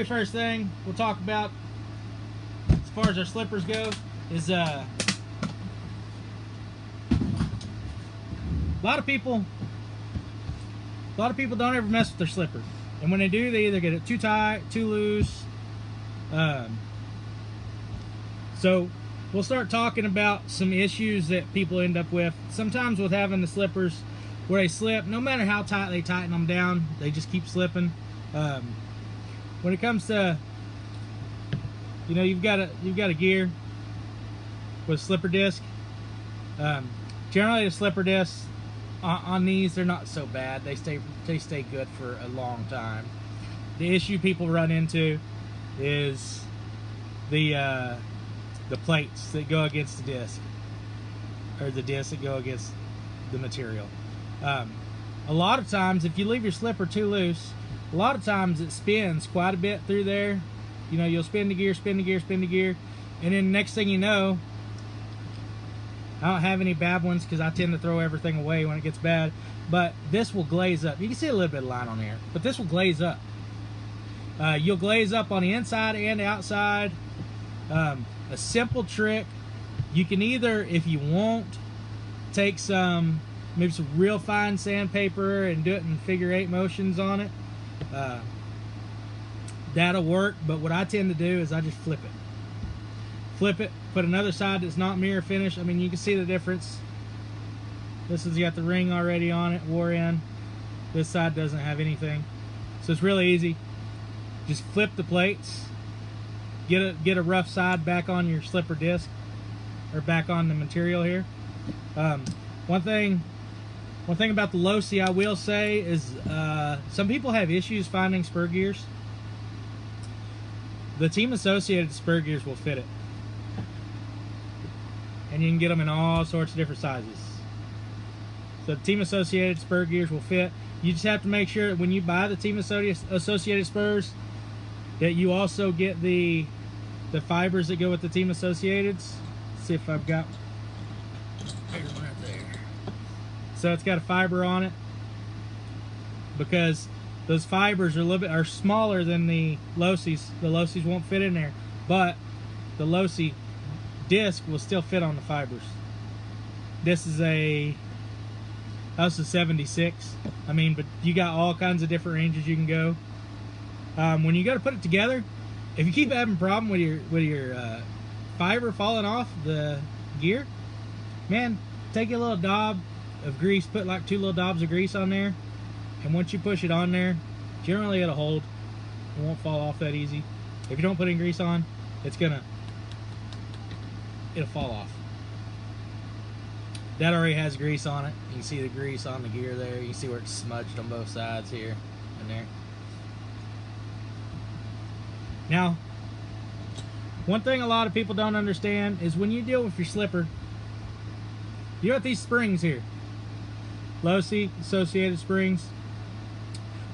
very first thing we'll talk about as far as our slippers go is a lot of people don't ever mess with their slipper, and when they do, they either get it too tight, too loose. So we'll start talking about some issues that people end up with sometimes with having the slippers where they slip. No matter how tight they tighten them down, they just keep slipping. When it comes to, you know, you've got a gear with slipper disc. Generally, the slipper discs on these, they're not so bad. They stay good for a long time. The issue people run into is the plates that go against the disc, or the discs that go against the material. A lot of times, if you leave your slipper too loose, a lot of times it spins quite a bit through there. You know, you'll spin the gear, and then next thing you know, I don't have any bad ones because I tend to throw everything away when it gets bad, but this will glaze up. You can see a little bit of line on there, but this will glaze up. You'll glaze up on the inside and the outside. A simple trick, you can either, if you want, take maybe some real fine sandpaper and do it in figure-8 motions on it. That'll work, but what I tend to do is I just flip it, put another side that's not mirror finish. I mean, you can see the difference. This has got the ring already on it, wore in. This side doesn't have anything, so it's really easy. Just flip the plates, get a rough side back on your slipper disc, or back on the material here. One thing about the Losi I will say is some people have issues finding spur gears. The Team Associated spur gears will fit it, and you can get them in all sorts of different sizes. So the Team Associated spur gears will fit. You just have to make sure that when you buy the Team Associated spurs, that you also get the fibers that go with the Team Associateds. Let's see if I've got right there. So it's got a fiber on it, because those fibers are smaller than the Losis. The Losis won't fit in there, but the Losi disc will still fit on the fibers. This is a 76. I mean, but you got all kinds of different ranges you can go. When you go to put it together, if you keep having a problem with your fiber falling off the gear, man, take a little daub of grease, put like 2 little daubs of grease on there, and once you push it on there, generally it'll hold. It won't fall off that easy. If you don't put any grease on, it'll fall off. That already has grease on it. You can see the grease on the gear there. You can see where it's smudged on both sides here and there. Now, one thing a lot of people don't understand is when you deal with your slipper, you got these springs here. Losi Associated springs.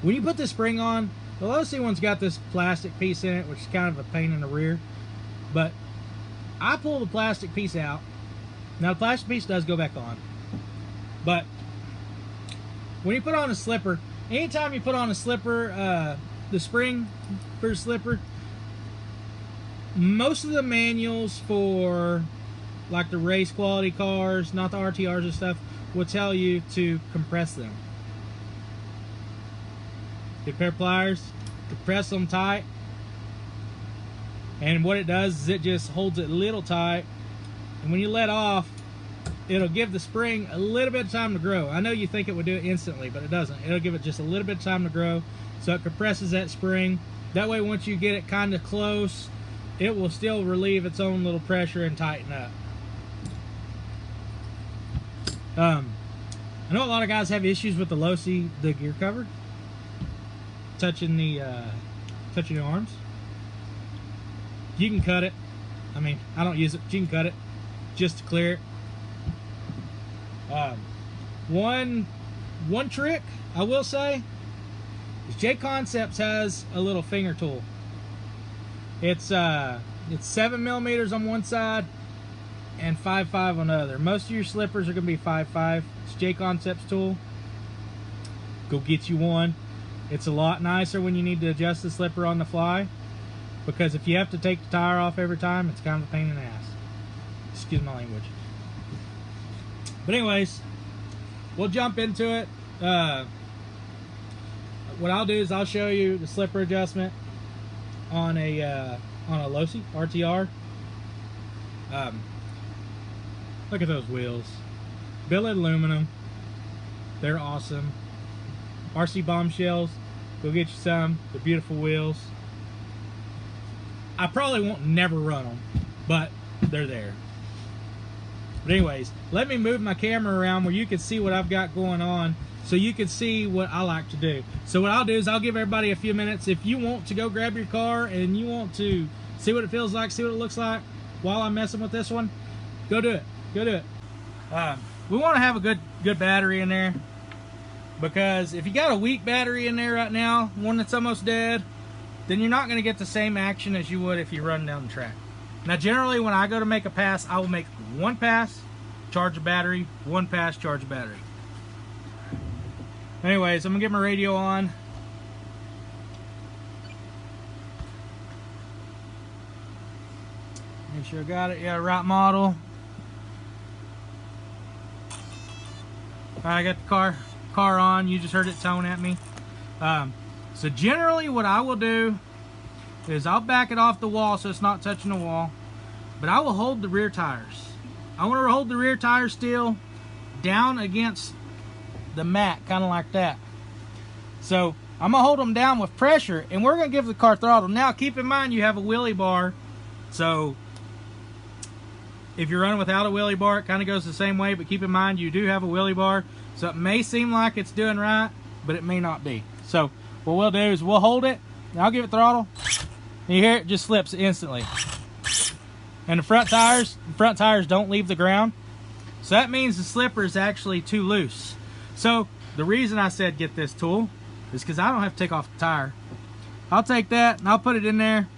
When you put this spring on, the Losi one's got this plastic piece in it, which is kind of a pain in the rear. But I pull the plastic piece out. Now the plastic piece does go back on. But when you put on a slipper, anytime you put on a slipper, the spring for a slipper, most of the manuals for like the race quality cars, not the RTRs and stuff, will tell you to compress them. Get a pair of pliers, compress them tight, and what it does is it just holds it a little tight, and when you let off, it'll give the spring a little bit of time to grow. I know you think it would do it instantly, but it doesn't. It'll give it just a little bit of time to grow, so it compresses that spring. That way, once you get it kind of close, it will still relieve its own little pressure and tighten up. I know a lot of guys have issues with the Losi, the gear cover, touching the arms. You can cut it. I mean, I don't use it, but you can cut it just to clear it. One trick I will say is J-Concepts has a little finger tool. It's 7 millimeters on one side and 5.5 on the other. Most of your slippers are going to be 5.5. It's J-Concepts tool. Go get you one. It's a lot nicer when you need to adjust the slipper on the fly. because if you have to take the tire off every time, it's kind of a pain in the ass. Excuse my language. But anyways, we'll jump into it. What I'll do is I'll show you the slipper adjustment on a Losi RTR. Look at those wheels. Billet aluminum. They're awesome. RC Bombshells. Go get you some. They're beautiful wheels. I probably won't never run them, but they're there. But anyways, let me move my camera around where you can see what I've got going on, so you can see what I like to do. So what I'll do is I'll give everybody a few minutes. If you want to go grab your car and you want to see what it feels like, see what it looks like while I'm messing with this one, go do it. Go do it. We want to have a good battery in there, because if you got a weak battery in there right now, one that's almost dead, then you're not going to get the same action as you would if you run down the track. Now generally when I go to make a pass, I will make one pass, charge a battery, one pass, charge a battery. Anyways, I'm gonna get my radio on. Make sure I got it. Yeah, right model. I got the car on. You just heard it tone at me. So generally what I will do is I'll back it off the wall so it's not touching the wall, but I will hold the rear tires. I want to hold the rear tires still down against the mat, kind of like that. So I'm gonna hold them down with pressure, and we're gonna give the car throttle. Now keep in mind you have a wheelie bar, so if you're running without a wheelie bar, it kind of goes the same way, but keep in mind you do have a wheelie bar, so it may seem like it's doing right, but it may not be. So what we'll do is we'll hold it, and I'll give it throttle, and you hear it just slips instantly. And the front tires don't leave the ground, so that means the slipper is actually too loose. So the reason I said get this tool is because I don't have to take off the tire. I'll take that and I'll put it in there,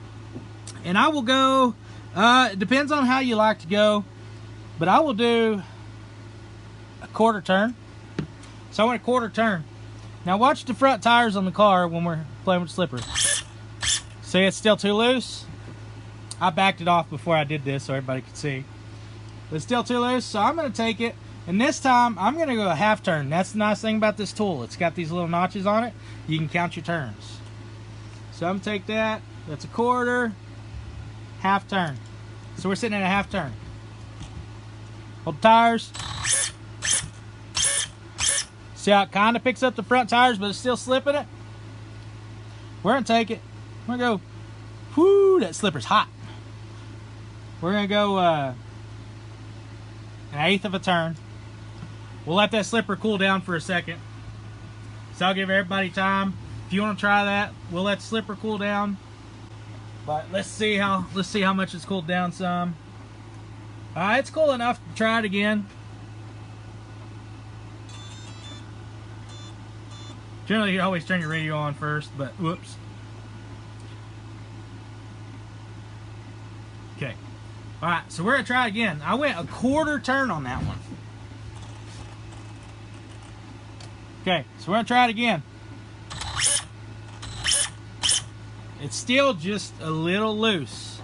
and I will go, it depends on how you like to go, but I will do a quarter turn. So I want a quarter turn. Now watch the front tires on the car when we're playing with the slipper. See, it's still too loose. I backed it off before I did this so everybody could see. But it's still too loose, so I'm going to take it, and this time I'm going to go a half turn. That's the nice thing about this tool. It's got these little notches on it. You can count your turns. So I'm going to take that. That's a quarter, half turn. So we're sitting at a half turn. Hold the tires. See how it kind of picks up the front tires, but it's still slipping it? We're going to take it. We're going to go, whoo, that slipper's hot. We're going to go an eighth of a turn. We'll let that slipper cool down for a second. So I'll give everybody time. If you want to try that, we'll let the slipper cool down. But let's see how much it's cooled down some. It's cool enough to try it again. Generally, you always turn your radio on first, but whoops. Okay. All right, so we're gonna try again. I went a quarter turn on that one. Okay, so we're gonna try it again. It's still just a little loose,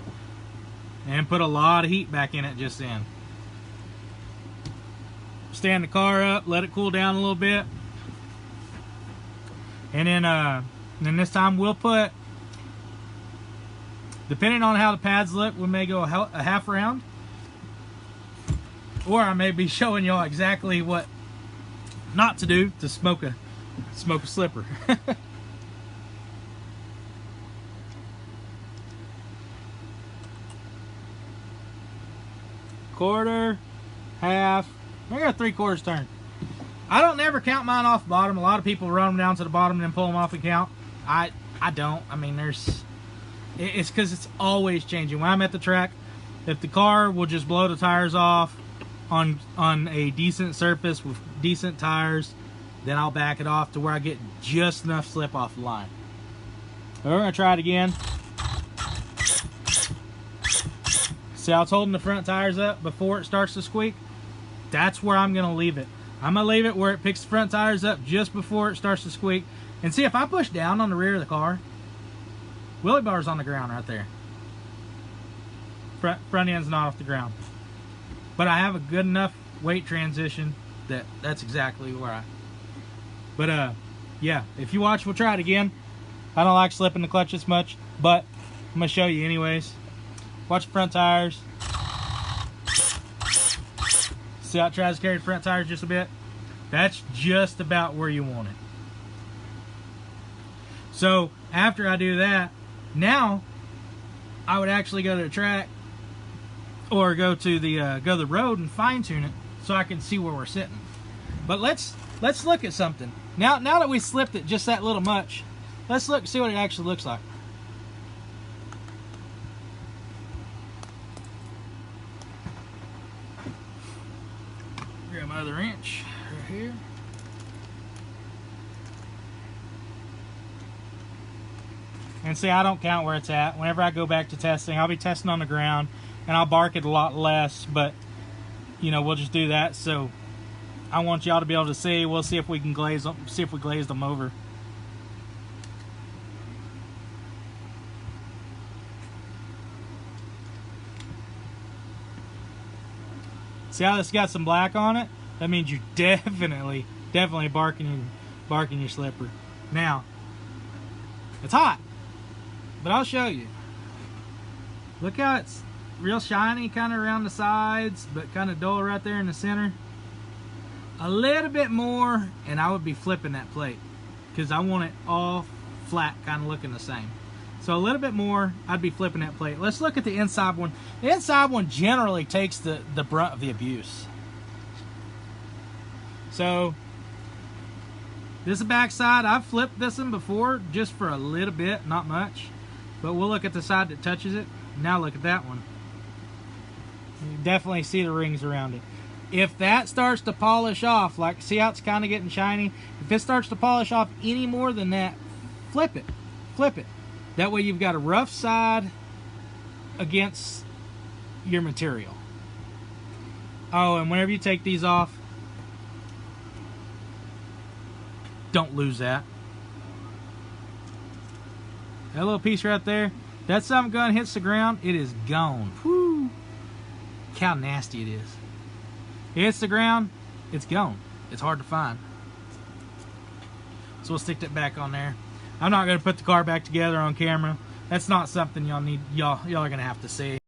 and put a lot of heat back in it just then. Stand the car up, let it cool down a little bit, and then this time we'll put, depending on how the pads look, we may go a half round, or I may be showing y'all exactly what not to do to smoke a slipper. Quarter, half, I got 3/4 turn. I don't never count mine off the bottom. A lot of people run them down to the bottom and then pull them off and count. I don't. I mean, it's because it's always changing. When I'm at the track, if the car will just blow the tires off on a decent surface with decent tires, then I'll back it off to where I get just enough slip off the line. So we're gonna try it again. See how it's holding the front tires up before it starts to squeak? That's where I'm gonna leave it. I'm gonna leave it where it picks the front tires up just before it starts to squeak. And see, if I push down on the rear of the car, wheelie bar's on the ground right there. front end's not off the ground. But I have a good enough weight transition that that's exactly where I. But yeah, if you watch, we'll try it again. I don't like slipping the clutch this much, but I'm gonna show you anyways. Watch the front tires. See how it tries to carry the front tires just a bit? That's just about where you want it. So after I do that, now I would actually go to the track or go to the road and fine tune it so I can see where we're sitting. But let's look at something. Now that we slipped it just that little much, let's see what it actually looks like. Grab my other wrench right here. And see, I don't count where it's at. Whenever I go back to testing, I'll be testing on the ground, and I'll bark it a lot less, but, you know, we'll just do that. So I want y'all to be able to see. We'll see if we can glaze them, see if we glaze them over. See how this got some black on it? That means you definitely barking your slipper. Now, it's hot, but I'll show you. Look how it's real shiny kind of around the sides, but kind of dull right there in the center. A little bit more and I would be flipping that plate because I want it all flat, kind of looking the same. So a little bit more, I'd be flipping that plate. Let's look at the inside one. The inside one generally takes the brunt of the abuse. So this is the back side. I've flipped this one before just for a little bit, not much. But we'll look at the side that touches it. Now look at that one. You definitely see the rings around it. If that starts to polish off, like see how it's kind of getting shiny? If it starts to polish off any more than that, flip it. Flip it. That way you've got a rough side against your material. Oh, and whenever you take these off, don't lose that. That little piece right there, that something gun hits the ground, it is gone. Whew. Look how nasty it is. It hits the ground, it's gone. It's hard to find. So we'll stick that back on there. I'm not going to put the car back together on camera. That's not something y'all are going to have to see.